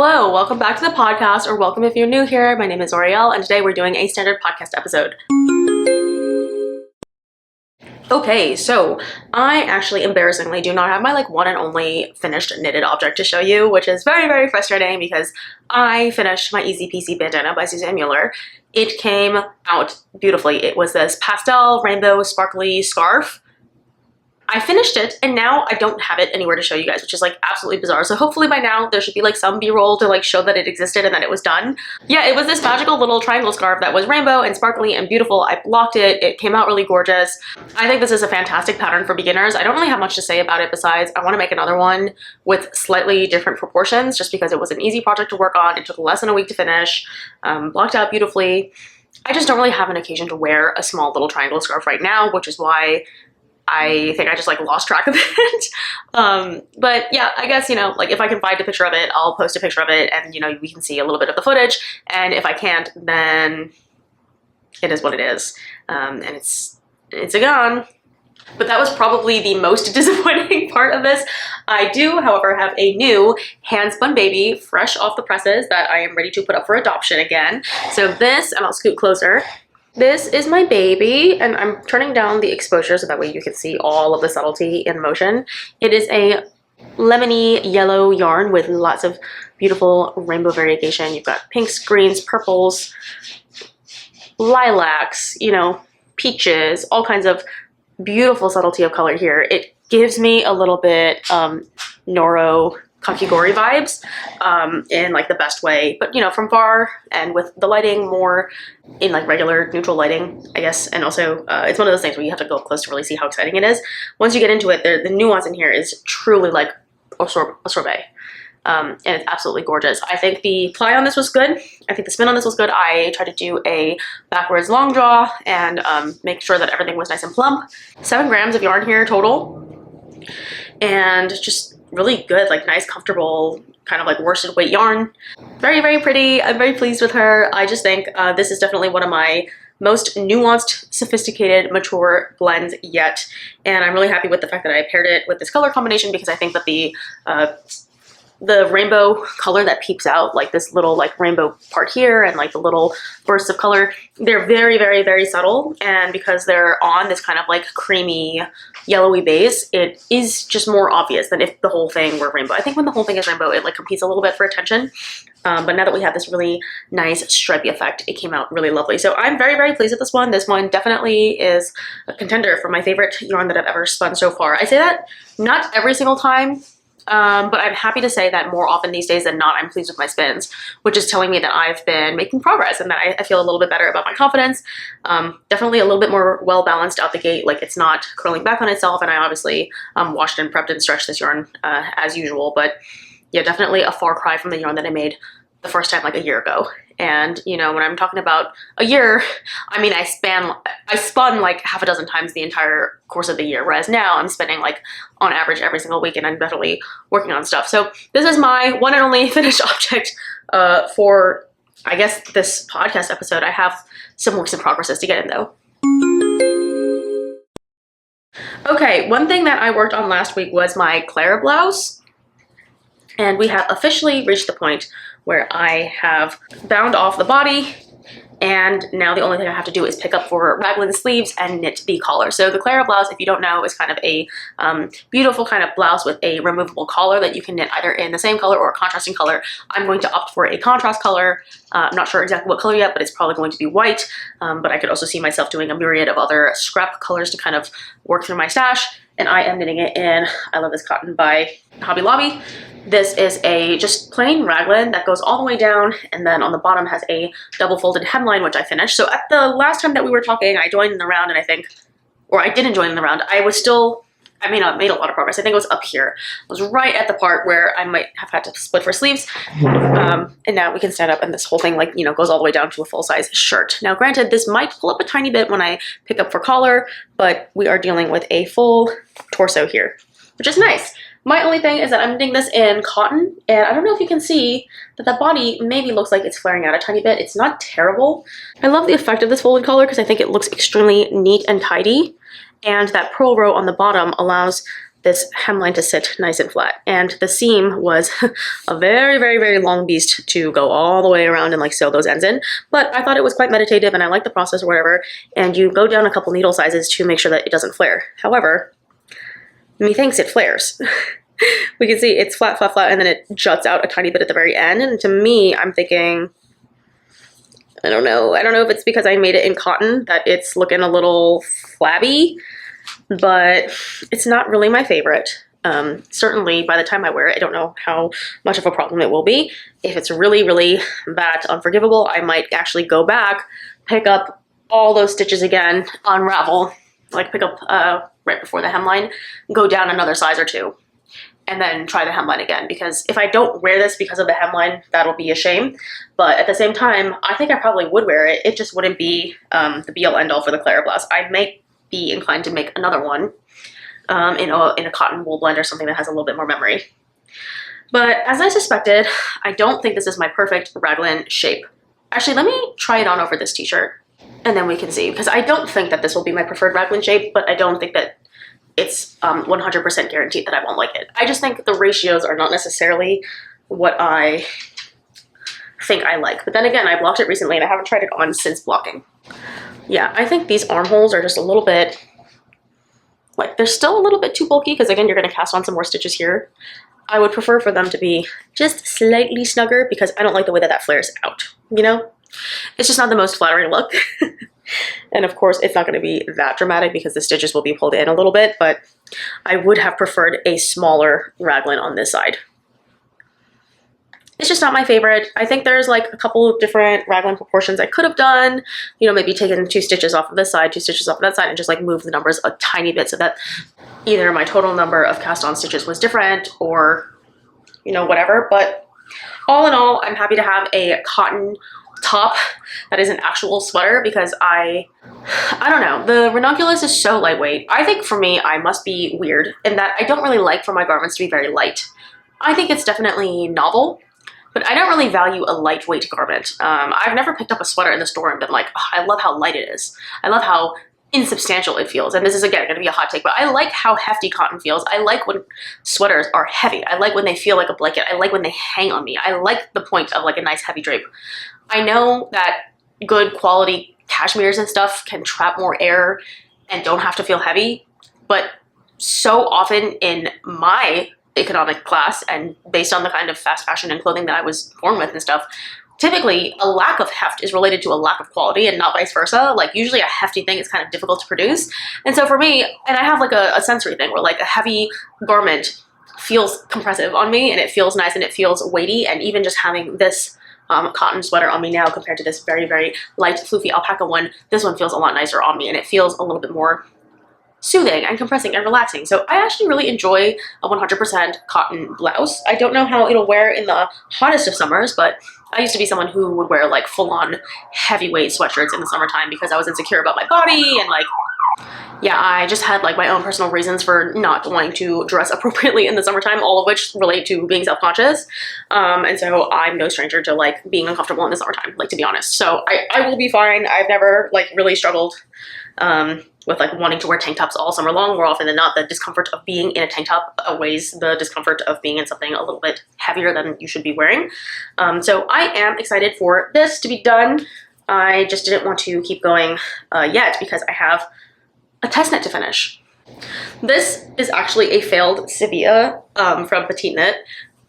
Hello, welcome back to the podcast, or welcome if you're new here. My name is Ourielle, and today we're doing a standard podcast episode. Okay, so I actually embarrassingly do not have my one and only finished knitted object to show you, which is very, very frustrating because I finished my Easypeasy bandana by Susanne Muller. It came out beautifully. It was this pastel, rainbow, sparkly scarf. I finished it and now I don't have it anywhere to show you guys, which is absolutely bizarre. So hopefully by now there should be some b-roll to show that it existed and that it was done. Yeah, it was this magical little triangle scarf that was rainbow and sparkly and beautiful. I blocked it. It came out really gorgeous. I think this is a fantastic pattern for beginners. I don't really have much to say about it besides I want to make another one with slightly different proportions just because it was an easy project to work on. It took less than a week to finish, blocked out beautifully. I just don't really have an occasion to wear a small little triangle scarf right now, which is why I think I just lost track of it. But yeah, I guess, if I can find a picture of it, I'll post a picture of it and, we can see a little bit of the footage. And if I can't, then it is what it is. And it's gone. But that was probably the most disappointing part of this. I do, however, have a new Handspun baby fresh off the presses that I am ready to put up for adoption again. So this, and I'll scoot closer. This is my baby, and I'm turning down the exposure so that way you can see all of the subtlety in motion. It is a lemony yellow yarn with lots of beautiful rainbow variegation. You've got pinks, greens, purples, lilacs, peaches, all kinds of beautiful subtlety of color here. It gives me a little bit Noro kakigori vibes in the best way, but from far and with the lighting more in regular neutral lighting, I guess. And also it's one of those things where you have to go up close to really see how exciting it is. Once you get into it, the nuance in here is truly like a sorbet. And it's absolutely gorgeous. I think the ply on this was good. I think the spin on this was good. I tried to do a backwards long draw and make sure that everything was nice and plump. 7 grams of yarn here total, and just really good, nice, comfortable, kind of worsted weight yarn. Very, very pretty. I'm very pleased with her. I just think this is definitely one of my most nuanced, sophisticated, mature blends yet. And I'm really happy with the fact that I paired it with this color combination because I think that the rainbow color that peeps out, this little rainbow part here and the little bursts of color, they're very, very, very subtle. And because they're on this kind of creamy, yellowy base, it is just more obvious than if the whole thing were rainbow. I think when the whole thing is rainbow, it competes a little bit for attention. But now that we have this really nice stripy effect, it came out really lovely. So I'm very, very pleased with this one. This one definitely is a contender for my favorite yarn that I've ever spun so far. I say that not every single time, but I'm happy to say that more often these days than not, I'm pleased with my spins, which is telling me that I've been making progress and that I feel a little bit better about my confidence. Definitely a little bit more well-balanced out the gate. It's not curling back on itself, and I obviously washed and prepped and stretched this yarn as usual. But yeah, definitely a far cry from the yarn that I made the first time a year ago. And when I'm talking about a year, I mean I spun half a dozen times the entire course of the year, whereas now I'm spending on average every single week, and I'm definitely working on stuff. So this is my one and only finished object for, I guess, this podcast episode. I have some works in progress to get in though. Okay, one thing that I worked on last week was my Clara blouse, and we have officially reached the point where I have bound off the body, and now the only thing I have to do is pick up for raglan sleeves and knit the collar. So the Clara blouse, if you don't know, is kind of a beautiful kind of blouse with a removable collar that you can knit either in the same color or a contrasting color. I'm going to opt for a contrast color. I'm not sure exactly what color yet, but it's probably going to be white. But I could also see myself doing a myriad of other scrap colors to kind of work through my stash. And I am knitting it in I Love This Cotton by Hobby Lobby. This is a just plain raglan that goes all the way down, and then on the bottom has a double folded hemline, which I finished. So at the last time that we were talking, I joined in the round, and I think, or I didn't join in the round, I may not have made a lot of progress. I think it was up here. I was right at the part where I might have had to split for sleeves. And now we can stand up and this whole thing goes all the way down to a full size shirt. Now granted, this might pull up a tiny bit when I pick up for collar, but we are dealing with a full torso here, which is nice. My only thing is that I'm knitting this in cotton, and I don't know if you can see that the body maybe looks like it's flaring out a tiny bit. It's not terrible. I love the effect of this folded collar because I think it looks extremely neat and tidy. And that purl row on the bottom allows this hemline to sit nice and flat. And the seam was a very, very, very long beast to go all the way around and like sew those ends in. But I thought it was quite meditative and I liked the process or whatever. And you go down a couple needle sizes to make sure that it doesn't flare. However, methinks it flares. We can see it's flat, flat, flat, and then it juts out a tiny bit at the very end. And to me, I'm thinking, I don't know if it's because I made it in cotton that it's looking a little flabby, but it's not really my favorite. Certainly by the time I wear it, I don't know how much of a problem it will be. If it's really, really bad, unforgivable, I might actually go back, pick up all those stitches again, unravel, like pick up right before the hemline, go down another size or two, and then try the hemline again. Because if I don't wear this because of the hemline, that'll be a shame. But at the same time, I think I probably would wear it. It just wouldn't be the be-all end-all for the Clara blouse. I may be inclined to make another one in a cotton wool blend or something that has a little bit more memory. But as I suspected, I don't think this is my perfect raglan shape. Actually, let me try it on over this t-shirt and then we can see, because I don't think that this will be my preferred raglan shape, but I don't think that it's 100% guaranteed that I won't like it. I just think the ratios are not necessarily what I think I like. But then again, I blocked it recently and I haven't tried it on since blocking. Yeah, I think these armholes are just a little bit, like they're still a little bit too bulky because again, you're gonna cast on some more stitches here. I would prefer for them to be just slightly snugger because I don't like the way that that flares out, you know? It's just not the most flattering look. And of course, it's not going to be that dramatic because the stitches will be pulled in a little bit, but I would have preferred a smaller raglan on this side. It's just not my favorite. I think there's like a couple of different raglan proportions I could have done, you know, maybe taken 2 stitches off of this side, 2 stitches off of that side, and just like move the numbers a tiny bit so that either my total number of cast on stitches was different or, you know, whatever. But all in all, I'm happy to have a cotton top that is an actual sweater because I don't know, the ranunculus is so lightweight. I think for me, I must be weird in that I don't really like for my garments to be very light. I think it's definitely novel, but I don't really value a lightweight garment. I've never picked up a sweater in the store and been like, oh, I love how light it is. I love how insubstantial it feels. And this is again going to be a hot take, but I like how hefty cotton feels. I like when sweaters are heavy. I like when they feel like a blanket. I like when they hang on me. I like the point of like a nice heavy drape. I know that good quality cashmeres and stuff can trap more air and don't have to feel heavy, but so often in my economic class and based on the kind of fast fashion and clothing that I was born with and stuff, typically a lack of heft is related to a lack of quality and not vice versa. Like usually a hefty thing is kind of difficult to produce. And so for me, and I have like a sensory thing where like a heavy garment feels compressive on me and it feels nice and it feels weighty, and even just having this cotton sweater on me now compared to this very, very light, floofy alpaca one, this one feels a lot nicer on me and it feels a little bit more soothing and compressing and relaxing. So I actually really enjoy a 100% cotton blouse. I don't know how it'll wear in the hottest of summers, but I used to be someone who would wear like full-on heavyweight sweatshirts in the summertime because I was insecure about my body and like, yeah, I just had like my own personal reasons for not wanting to dress appropriately in the summertime, all of which relate to being self-conscious. And so I'm no stranger to like being uncomfortable in the summertime, like to be honest. So I will be fine. I've never like really struggled with like wanting to wear tank tops all summer long. More often than not, the discomfort of being in a tank top outweighs the discomfort of being in something a little bit heavier than you should be wearing. So I am excited for this to be done. I just didn't want to keep going yet because I have a test knit to finish. This is actually a failed Sevilla from Petiteknit.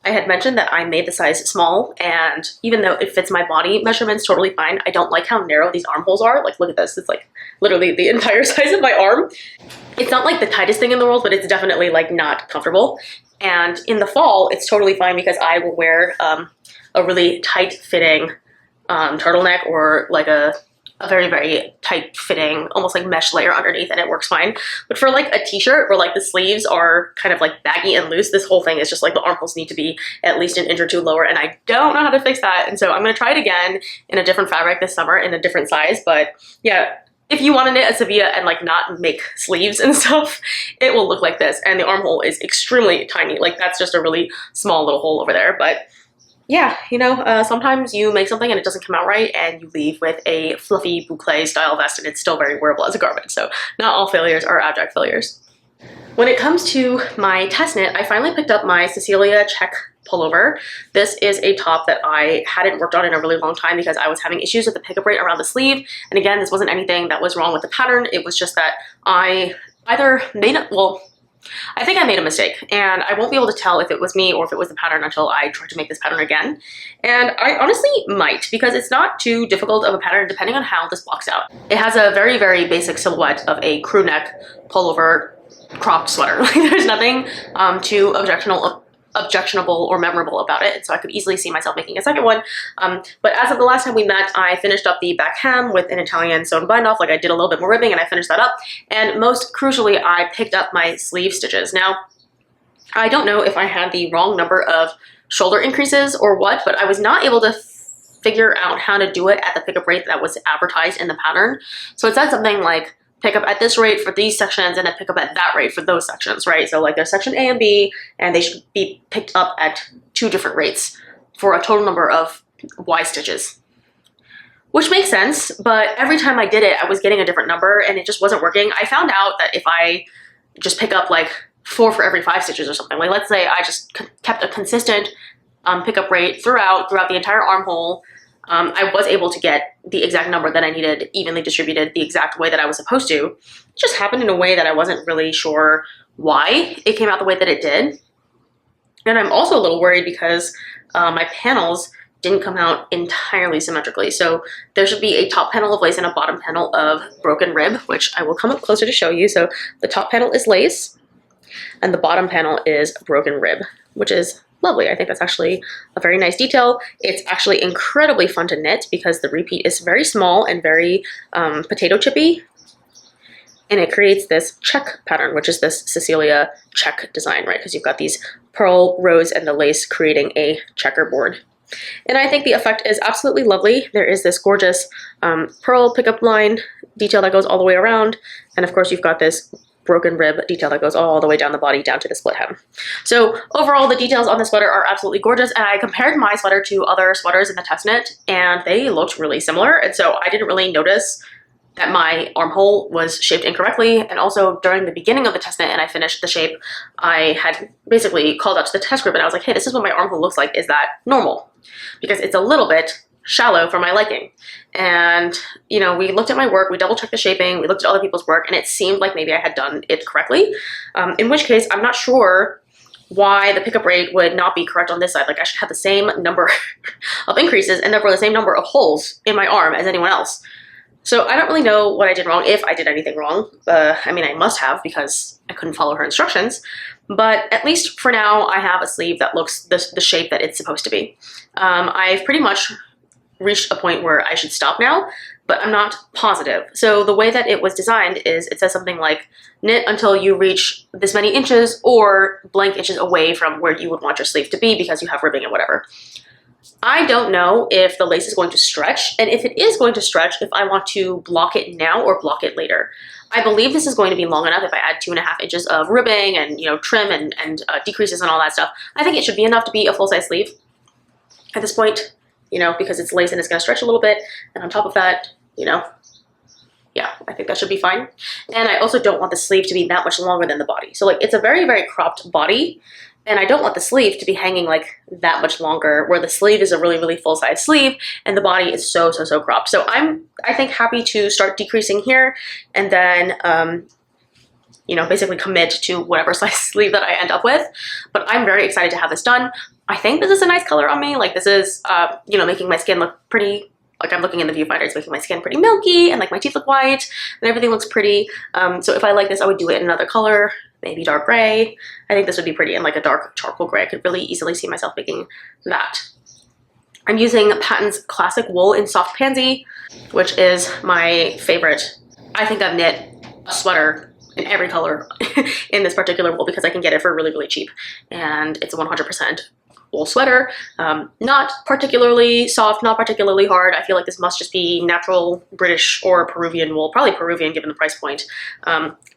I had mentioned that I made the size small, and even though it fits my body measurements totally fine, I don't like how narrow these armholes are. Like, look at this. It's like literally the entire size of my arm. It's not like the tightest thing in the world, but it's definitely like not comfortable. And in the fall, it's totally fine because I will wear a really tight fitting turtleneck or like a very, very tight fitting, almost like mesh layer underneath, and it works fine. But for like a t-shirt where like the sleeves are kind of like baggy and loose, this whole thing is just like the armholes need to be at least an inch or two lower, and I don't know how to fix that. And so I'm gonna try it again in a different fabric this summer in a different size. But yeah, if you want to knit a Sevilla and like not make sleeves and stuff, it will look like this. And the armhole is extremely tiny. Like that's just a really small little hole over there. But yeah, you know, sometimes you make something and it doesn't come out right and you leave with a fluffy boucle style vest and it's still very wearable as a garment. So not all failures are abject failures. When it comes to my test knit, I finally picked up my Cecilia check pullover. This is a top that I hadn't worked on in a really long time because I was having issues with the pickup rate around the sleeve. And again, this wasn't anything that was wrong with the pattern. It was just that I either made it, well, I think I made a mistake, and I won't be able to tell if it was me or if it was the pattern until I try to make this pattern again. And I honestly might, because it's not too difficult of a pattern depending on how this blocks out. It has a very, very basic silhouette of a crew neck pullover cropped sweater. Like, there's nothing too objectionable or memorable about it, so I could easily see myself making a second one. But as of the last time we met, I finished up the back hem with an Italian sewn bind off. Like, I did a little bit more ribbing and I finished that up. And most crucially, I picked up my sleeve stitches. Now, I don't know if I had the wrong number of shoulder increases or what, but I was not able to figure out how to do it at the pickup rate that was advertised in the pattern. So it said something like, pick up at this rate for these sections and then pick up at that rate for those sections, right? So like there's section A and B, and they should be picked up at 2 different rates for a total number of Y stitches. Which makes sense, but every time I did it, I was getting a different number and it just wasn't working. I found out that if I just pick up like 4 for every 5 stitches or something, like let's say I just kept a consistent pickup rate throughout the entire armhole, I was able to get the exact number that I needed, evenly distributed the exact way that I was supposed to. It just happened in a way that I wasn't really sure why it came out the way that it did. And I'm also a little worried because my panels didn't come out entirely symmetrically. So there should be a top panel of lace and a bottom panel of broken rib, which I will come up closer to show you. So the top panel is lace and the bottom panel is broken rib, which is lovely. I think that's actually a very nice detail. It's actually incredibly fun to knit because the repeat is very small and very potato chippy. And it creates this check pattern, which is this Cecilia check design, right? Because you've got these pearl rows and the lace creating a checkerboard. And I think the effect is absolutely lovely. There is this gorgeous pearl pickup line detail that goes all the way around. And of course, you've got this broken rib detail that goes all the way down the body down to the split hem. So overall, the details on the sweater are absolutely gorgeous, and I compared my sweater to other sweaters in the test knit and they looked really similar, and so I didn't really notice that my armhole was shaped incorrectly. And also during the beginning of the test knit and I finished the shape, I had basically called out to the test group and I was like, hey, this is what my armhole looks like, is that normal? Because it's a little bit shallow for my liking. And, you know, we looked at my work, we double checked the shaping, we looked at other people's work, and it seemed like maybe I had done it correctly. In which case, I'm not sure why the pickup rate would not be correct on this side. Like, I should have the same number of increases and therefore the same number of holes in my arm as anyone else. So I don't really know what I did wrong, if I did anything wrong. I mean, I must have because I couldn't follow her instructions. But at least for now, I have a sleeve that looks the shape that it's supposed to be. I've pretty much reached a point where I should stop now, but I'm not positive. So the way that it was designed is it says something like knit until you reach this many inches or blank inches away from where you would want your sleeve to be because you have ribbing and whatever. I don't know if the lace is going to stretch, and if it is going to stretch, if I want to block it now or block it later. I believe this is going to be long enough if I add 2.5 inches of ribbing and, you know, trim and decreases and all that stuff. I think it should be enough to be a full-size sleeve at this point, you know, because it's lace and it's going to stretch a little bit. And on top of that, you know, yeah, I think that should be fine. And I also don't want the sleeve to be that much longer than the body. So like, it's a very, very cropped body. And I don't want the sleeve to be hanging like that much longer, where the sleeve is a really, really full-size sleeve and the body is so cropped. So I think, happy to start decreasing here and then, you know, basically commit to whatever size sleeve that I end up with. But I'm very excited to have this done. I think this is a nice color on me. Like, this is, you know, making my skin look pretty, like I'm looking in the viewfinder, it's making my skin pretty milky and like my teeth look white and everything looks pretty. So if I like this, I would do it in another color, maybe dark gray. I think this would be pretty in like a dark charcoal gray. I could really easily see myself making that. I'm using Patons Classic Wool in Soft Pansy, which is my favorite. I think I've knit a sweater in every color in this particular wool because I can get it for really, really cheap. And it's a 100% wool sweater. Not particularly soft, not particularly hard. I feel like this must just be natural British or Peruvian wool, probably Peruvian given the price point.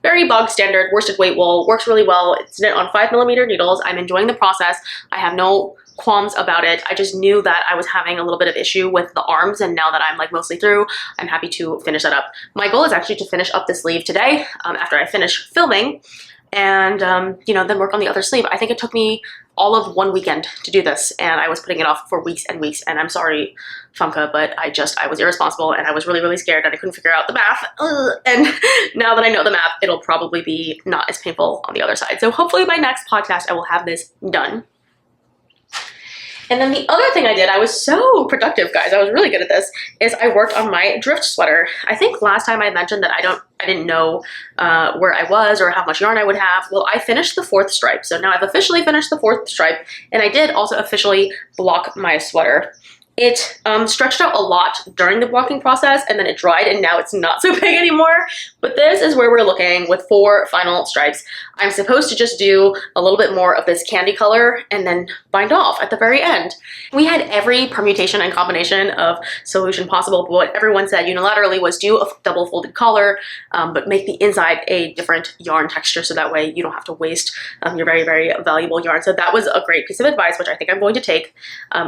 Very bog standard worsted weight wool, works really well. It's knit on 5mm needles. I'm enjoying the process. I have no qualms about it. I just knew that I was having a little bit of issue with the arms, and now that I'm like mostly through, I'm happy to finish that up. My goal is actually to finish up the sleeve today after I finish filming. and you know, then work on the other sleeve. I think it took me all of one weekend to do this, and I was putting it off for weeks and weeks, and I'm sorry, Famke, but I was irresponsible, and I was really, really scared, and I couldn't figure out the math. And now that I know the math, it'll probably be not as painful on the other side. So hopefully by next podcast, I will have this done. And then the other thing I did, I was so productive, guys, I was really good at this, is I worked on my drift sweater. I think last time I mentioned that I didn't know where I was or how much yarn I would have. Well, I finished the 4th stripe. So now I've officially finished the 4th stripe, and I did also officially block my sweater. It stretched out a lot during the blocking process, and then it dried, and now it's not so big anymore. But this is where we're looking with 4 final stripes. I'm supposed to just do a little bit more of this candy color and then bind off at the very end. We had every permutation and combination of solution possible, but what everyone said unilaterally was do a double folded collar, but make the inside a different yarn texture, so that way you don't have to waste your very, very valuable yarn. So that was a great piece of advice, which I think I'm going to take.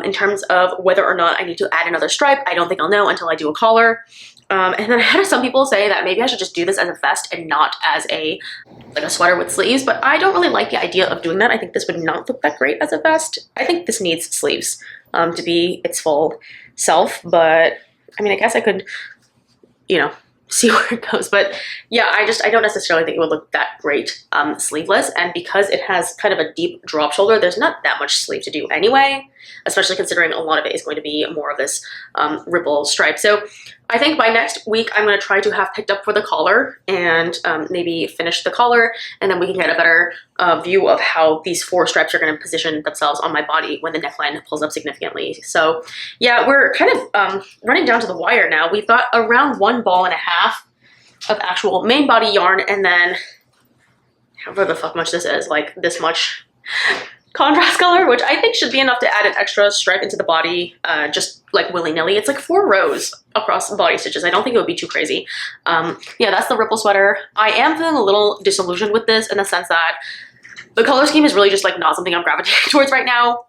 In terms of whether or not I need to add another stripe, I don't think I'll know until I do a collar. And then I had some people say that maybe I should just do this as a vest and not as a sweater with sleeves, but I don't really like the idea of doing that. I think this would not look that great as a vest. I think this needs sleeves to be its full self, but I mean, I guess I could, you know, see where it goes. But yeah, I don't necessarily think it would look that great sleeveless, and because it has kind of a deep drop shoulder, there's not that much sleeve to do anyway, especially considering a lot of it is going to be more of this ripple stripe. So I think by next week, I'm going to try to have picked up for the collar and maybe finish the collar, and then we can get a better view of how these 4 stripes are going to position themselves on my body when the neckline pulls up significantly. So yeah, we're kind of running down to the wire now. We've got around 1.5 balls of actual main body yarn, and then however the fuck much this is, like this much contrast color, which I think should be enough to add an extra stripe into the body, just like willy-nilly. It's like 4 rows across the body stitches. I don't think it would be too crazy. Yeah, that's the ripple sweater. I am feeling a little disillusioned with this in the sense that the color scheme is really just like not something I'm gravitating towards right now.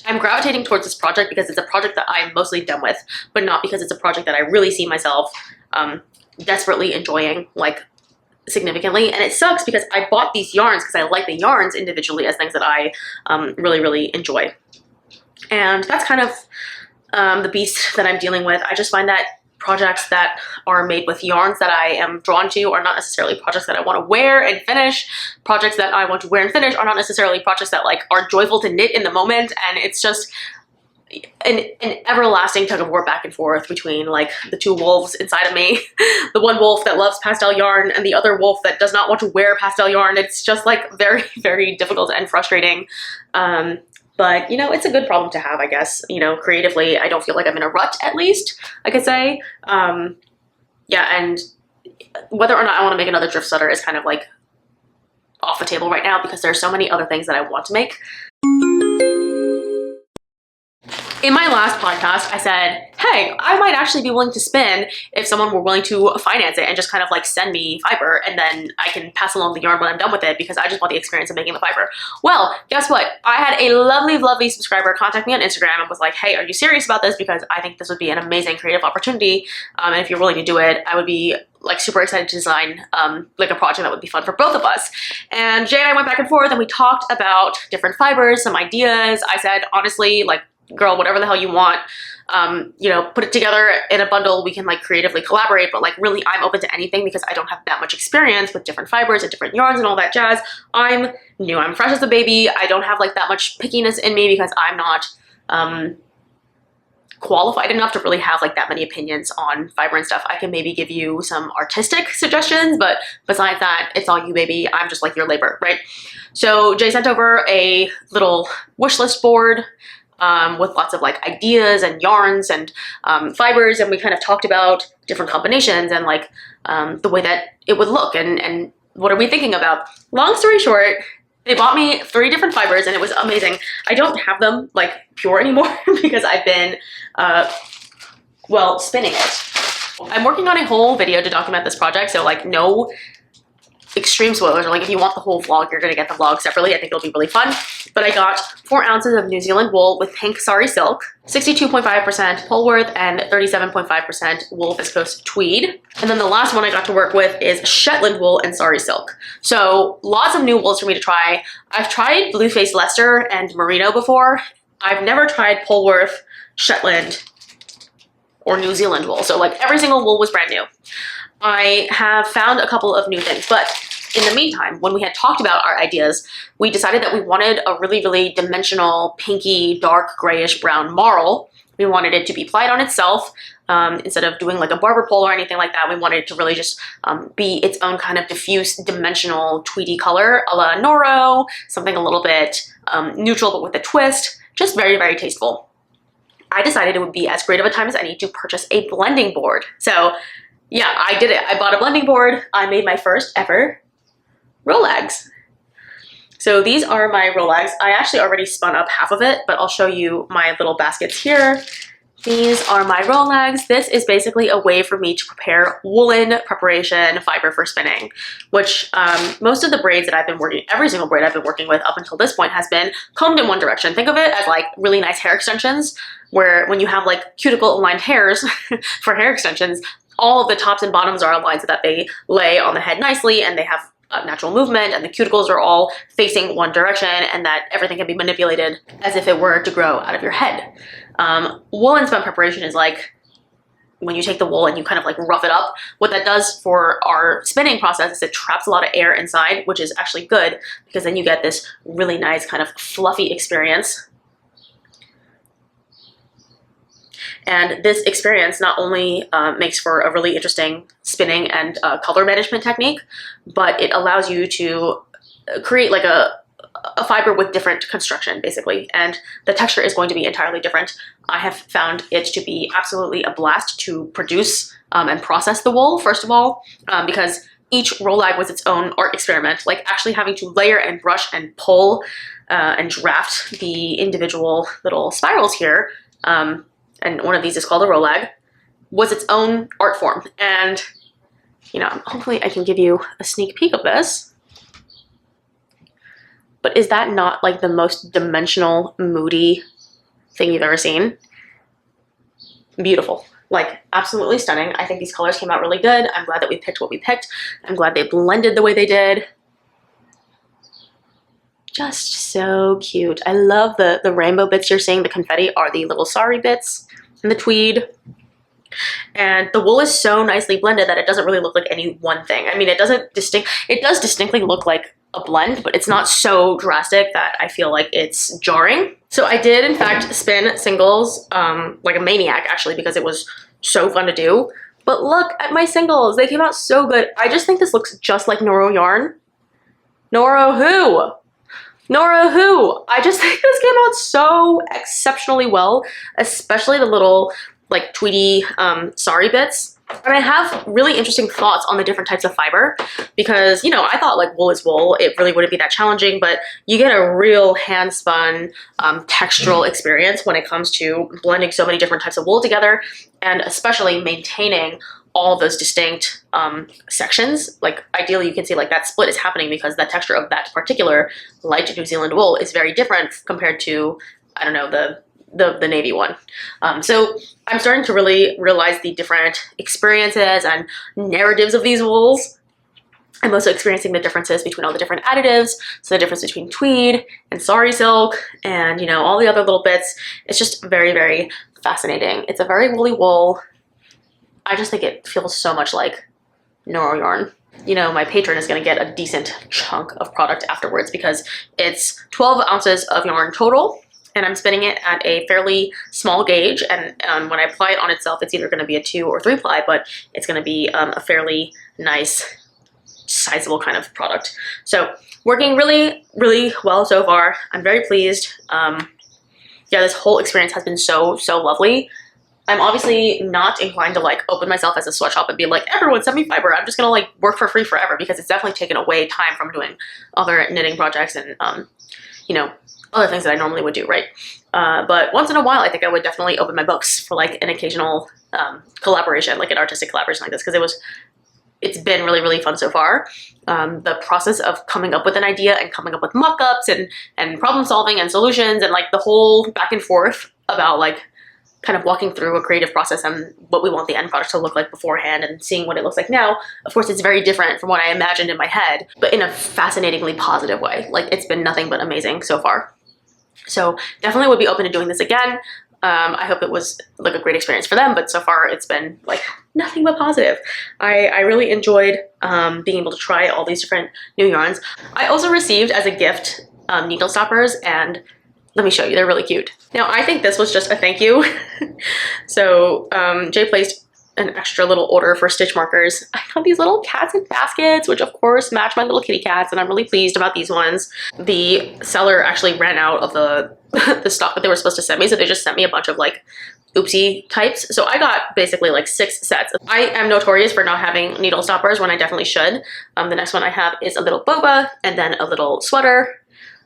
I'm gravitating towards this project because it's a project that I'm mostly done with, but not because it's a project that I really see myself desperately enjoying, like significantly. And it sucks because I bought these yarns because I like the yarns individually as things that I really, really enjoy. And that's kind of the beast that I'm dealing with. I just find that projects that are made with yarns that I am drawn to are not necessarily projects that I want to wear and finish. Projects that I want to wear and finish are not necessarily projects that like are joyful to knit in the moment. And it's just an everlasting tug of war back and forth between like the 2 wolves inside of me. The one wolf that loves pastel yarn and the other wolf that does not want to wear pastel yarn. It's just like very, very difficult and frustrating. But you know, it's a good problem to have, I guess. You know, creatively, I don't feel like I'm in a rut, at least, I could say. Yeah, and whether or not I want to make another drift sweater is kind of like off the table right now because there's so many other things that I want to make. In my last podcast, I said, hey, I might actually be willing to spin if someone were willing to finance it and just kind of like send me fiber, and then I can pass along the yarn when I'm done with it because I just want the experience of making the fiber. Well, guess what? I had a lovely, lovely subscriber contact me on Instagram and was like, hey, are you serious about this? Because I think this would be an amazing creative opportunity. And if you're willing to do it, I would be like super excited to design like a project that would be fun for both of us. And Jay and I went back and forth and we talked about different fibers, some ideas. I said, honestly, like, girl, whatever the hell you want, you know, put it together in a bundle. We can like creatively collaborate, but like really I'm open to anything because I don't have that much experience with different fibers and different yarns and all that jazz. I'm new, I'm fresh as a baby. I don't have like that much pickiness in me because I'm not qualified enough to really have like that many opinions on fiber and stuff. I can maybe give you some artistic suggestions, but besides that, it's all you, baby. I'm just like your labor, right? So Jay sent over a little wish list board with lots of like ideas and yarns and fibers, and we kind of talked about different combinations and like the way that it would look and what are we thinking about. Long story short, they bought me 3 different fibers and it was amazing. I don't have them like pure anymore because I've been, well, spinning it. I'm working on a whole video to document this project, so like no extreme spoilers, or like if you want the whole vlog, you're gonna get the vlog separately. I think it'll be really fun. But I got 4 ounces of New Zealand wool with pink sari silk, 62.5% Polworth, and 37.5% wool viscose tweed. And then the last one I got to work with is Shetland wool and sari silk. So lots of new wools for me to try. I've tried Blue Face Leicester and Merino before. I've never tried Polworth, Shetland, or New Zealand wool. So like every single wool was brand new. I have found a couple of new things, but in the meantime, when we had talked about our ideas, we decided that we wanted a really, really dimensional, pinky, dark, grayish brown marl. We wanted it to be plied on itself. Instead of doing like a barber pole or anything like that, we wanted it to really just be its own kind of diffuse, dimensional, tweedy color, a la Noro, something a little bit neutral but with a twist. Just very, very tasteful. I decided it would be as great of a time as any to purchase a blending board. So yeah, I did it. I bought a blending board. I made my first ever Rollags. So these are my Rollags. I actually already spun up half of it, but I'll show you my little baskets here. These are my Rollags. This is basically a way for me to prepare woolen preparation fiber for spinning, which most of the braids that I've been working, every single braid I've been working with up until this point has been combed in one direction. Think of it as like really nice hair extensions, where when you have like cuticle aligned hairs for hair extensions, all of the tops and bottoms are aligned so that they lay on the head nicely and they have natural movement and the cuticles are all facing one direction and that everything can be manipulated as if it were to grow out of your head. Woolen spun preparation is like when you take the wool and you kind of like rough it up. What that does for our spinning process is it traps a lot of air inside, which is actually good because then you get this really nice kind of fluffy experience. And this experience not only makes for a really interesting spinning and color management technique, but it allows you to create like a fiber with different construction, basically. And the texture is going to be entirely different. I have found it to be absolutely a blast to produce and process the wool, first of all, because each Rollag was its own art experiment, like actually having to layer and brush and pull and draft the individual little spirals here. And one of these is called a Rollag, was its own art form. And, you know, hopefully I can give you a sneak peek of this. But is that not like the most dimensional, moody thing you've ever seen? Beautiful. Like, absolutely stunning. I think these colors came out really good. I'm glad that we picked what we picked. I'm glad they blended the way they did. Just so cute. I love the rainbow bits you're seeing. The confetti are the little sari bits and the tweed. And the wool is so nicely blended that it doesn't really look like any one thing. I mean, it does distinctly look like a blend, but it's not so drastic that I feel like it's jarring. So I did in fact spin singles like a maniac actually, because it was so fun to do. But look at my singles. They came out so good. I just think this looks just like Noro yarn. Noro who? Nora who? I just think this came out so exceptionally well, especially the little like tweedy sari bits. And I have really interesting thoughts on the different types of fiber because, you know, I thought like wool is wool. It really wouldn't be that challenging, but you get a real hand spun textural experience when it comes to blending so many different types of wool together and especially maintaining all those distinct sections. Like ideally you can see like that split is happening because the texture of that particular light New Zealand wool is very different compared to, I don't know, the navy one. So I'm starting to really realize the different experiences and narratives of these wools. I'm also experiencing the differences between all the different additives. So the difference between tweed and sari silk and, you know, all the other little bits. It's just very, very fascinating. It's a very woolly wool. I just think it feels so much like Noro yarn. You know, my patron is going to get a decent chunk of product afterwards because it's 12 ounces of yarn total and I'm spinning it at a fairly small gauge, and when I apply it on itself it's either going to be a 2 or 3 ply, but it's going to be a fairly nice sizable kind of product. So working really, really well so far. I'm very pleased. Yeah, this whole experience has been so lovely. I'm obviously not inclined to like open myself as a sweatshop and be like, everyone send me fiber. I'm just gonna like work for free forever because it's definitely taken away time from doing other knitting projects and you know, other things that I normally would do, right? But once in a while, I think I would definitely open my books for like an occasional collaboration, like an artistic collaboration like this, because it's been really, really fun so far. The process of coming up with an idea and coming up with mock-ups and problem solving and solutions and like the whole back and forth about like kind of walking through a creative process and what we want the end product to look like beforehand and seeing what it looks like now. Of course, it's very different from what I imagined in my head, but in a fascinatingly positive way. Like, it's been nothing but amazing so far. So definitely would be open to doing this again. I hope it was like a great experience for them, but so far it's been like nothing but positive. I really enjoyed being able to try all these different new yarns. I also received as a gift needle stoppers, and let me show you, they're really cute. Now, I think this was just a thank you. So Jay placed an extra little order for stitch markers. I got these little cats in baskets, which of course match my little kitty cats, and I'm really pleased about these ones. The seller actually ran out of the stock that they were supposed to send me, so they just sent me a bunch of like oopsie types. So I got basically like 6 sets. I am notorious for not having needle stoppers when I definitely should. The next one I have is a little boba and then a little sweater.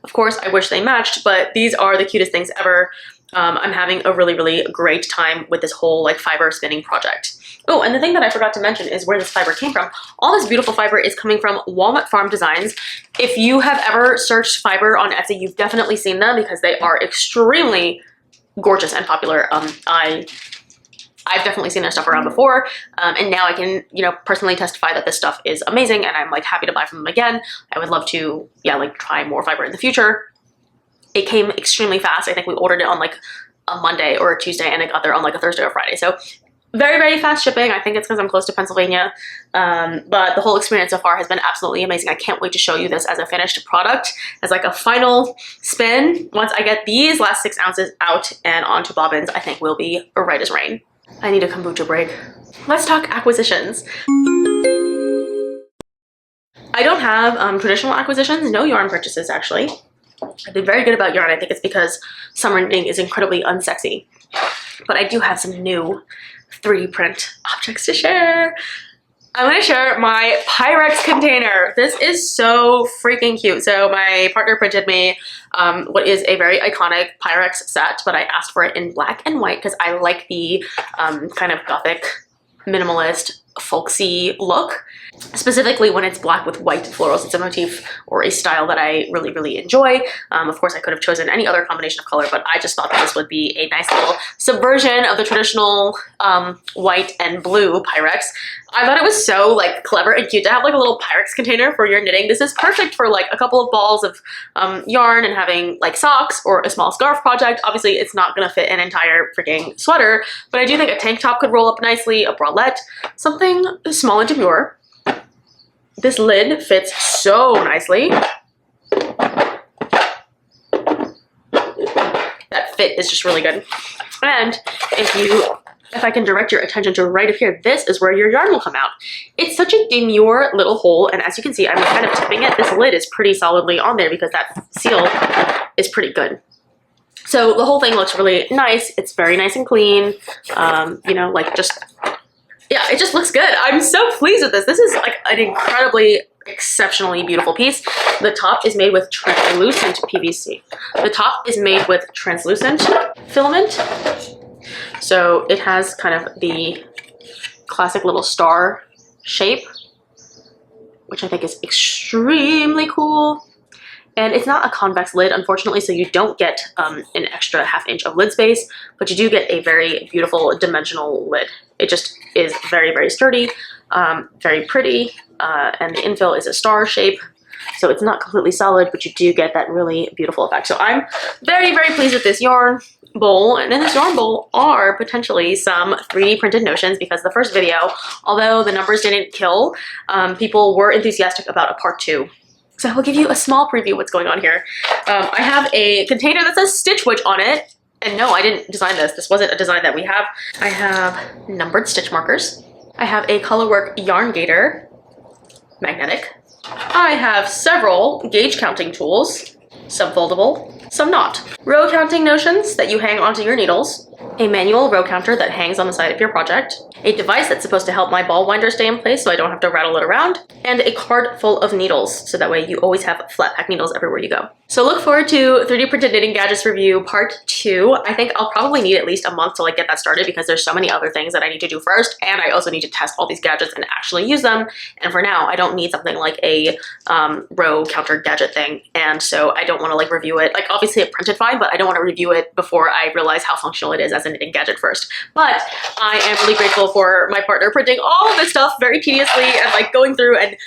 Of course, I wish they matched, but these are the cutest things ever. I'm having a really, really great time with this whole like fiber spinning project. Oh, and the thing that I forgot to mention is where this fiber came from. All this beautiful fiber is coming from Walnut Farm Designs. If you have ever searched fiber on Etsy, you've definitely seen them because they are extremely gorgeous and popular. I've definitely seen their stuff around before, and now I can, you know, personally testify that this stuff is amazing, and I'm like happy to buy from them again. I would love to, yeah, like try more fiber in the future. It came extremely fast. I think we ordered it on like a Monday or a Tuesday, and it got there on like a Thursday or Friday. So very, very fast shipping. I think it's because I'm close to Pennsylvania, but the whole experience so far has been absolutely amazing. I can't wait to show you this as a finished product, as like a final spin. Once I get these last 6 ounces out and onto bobbins, I think we'll be right as rain. I need a kombucha break. Let's talk acquisitions. I don't have traditional acquisitions, no yarn purchases actually. I've been very good about yarn. I think it's because summer knitting is incredibly unsexy. But I do have some new 3D print objects to share. I'm going to share my Pyrex container. This is so freaking cute. So my partner printed me what is a very iconic Pyrex set, but I asked for it in black and white because I like the kind of gothic, minimalist, folksy look. Specifically when it's black with white florals. It's a motif or a style that I really, really enjoy. Of course, I could have chosen any other combination of color, but I just thought that this would be a nice little subversion of the traditional white and blue Pyrex. I thought it was so like clever and cute to have like a little Pyrex container for your knitting. This is perfect for like a couple of balls of yarn and having like socks or a small scarf project. Obviously, it's not gonna fit an entire freaking sweater, but I do think a tank top could roll up nicely, a bralette, something small and demure. This lid fits so nicely. That fit is just really good. And if I can direct your attention to right up here, this is where your yarn will come out. It's such a demure little hole, and as you can see, I'm kind of tipping it. This lid is pretty solidly on there because that seal is pretty good. So the whole thing looks really nice. It's very nice and clean. You know, like just... yeah, it just looks good. I'm so pleased with this. This is like an incredibly, exceptionally beautiful piece. The top is made with translucent PVC. The top is made with translucent filament. So it has kind of the classic little star shape, which I think is extremely cool. And it's not a convex lid, unfortunately, so you don't get an extra ½ inch of lid space, but you do get a very beautiful dimensional lid. It just is very, very sturdy, very pretty, and the infill is a star shape, so it's not completely solid, but you do get that really beautiful effect. So I'm very, very pleased with this yarn bowl, and in this yarn bowl are potentially some 3D printed notions, because the first video, although the numbers didn't kill, people were enthusiastic about a part 2. So I will give you a small preview of what's going on here. I have a container that says Stitch Witch on it. And no, I didn't design this. This wasn't a design that we have. I have numbered stitch markers. I have a colorwork yarn gaiter, magnetic. I have several gauge counting tools, some foldable, some not. Row counting notions that you hang onto your needles. a manual row counter that hangs on the side of your project, a device that's supposed to help my ball winder stay in place so I don't have to rattle it around, and a card full of needles so that way you always have flat pack needles everywhere you go. So look forward to 3D printed knitting gadgets review part 2. I think I'll probably need at least a month to like get that started because there's so many other things that I need to do first, and I also need to test all these gadgets and actually use them. And for now, I don't need something like a row counter gadget thing, and so I don't want to like review it. Like obviously it printed fine, but I don't want to review it before I realize how functional it is as a knitting gadget first. But I am really grateful for my partner printing all of this stuff very tediously and like going through, and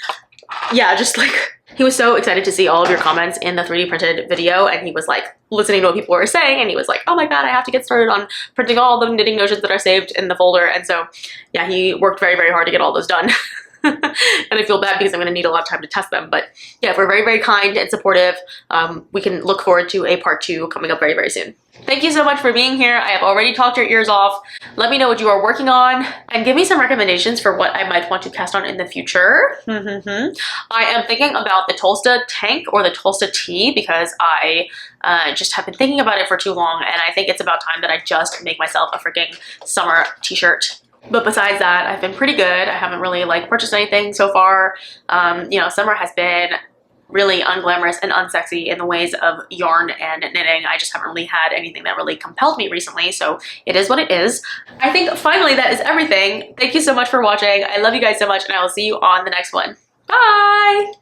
yeah, just like he was so excited to see all of your comments in the 3D printed video, and he was like listening to what people were saying, and he was like, oh my god, I have to get started on printing all the knitting notions that are saved in the folder. And so yeah, he worked very, very hard to get all those done. And I feel bad because I'm going to need a lot of time to test them. But yeah, if we're very, very kind and supportive, we can look forward to a part 2 coming up very, very soon. Thank you so much for being here. I have already talked your ears off. Let me know what you are working on and give me some recommendations for what I might want to cast on in the future. I am thinking about the Tolsta tank or the Tolsta tee because I just have been thinking about it for too long, and I think it's about time that I just make myself a freaking summer t-shirt. But besides that, I've been pretty good. I haven't really like purchased anything so far. You know, summer has been really unglamorous and unsexy in the ways of yarn and knitting. I just haven't really had anything that really compelled me recently, so it is what it is. I think finally that is everything. Thank you so much for watching. I love you guys so much, and I will see you on the next one. Bye!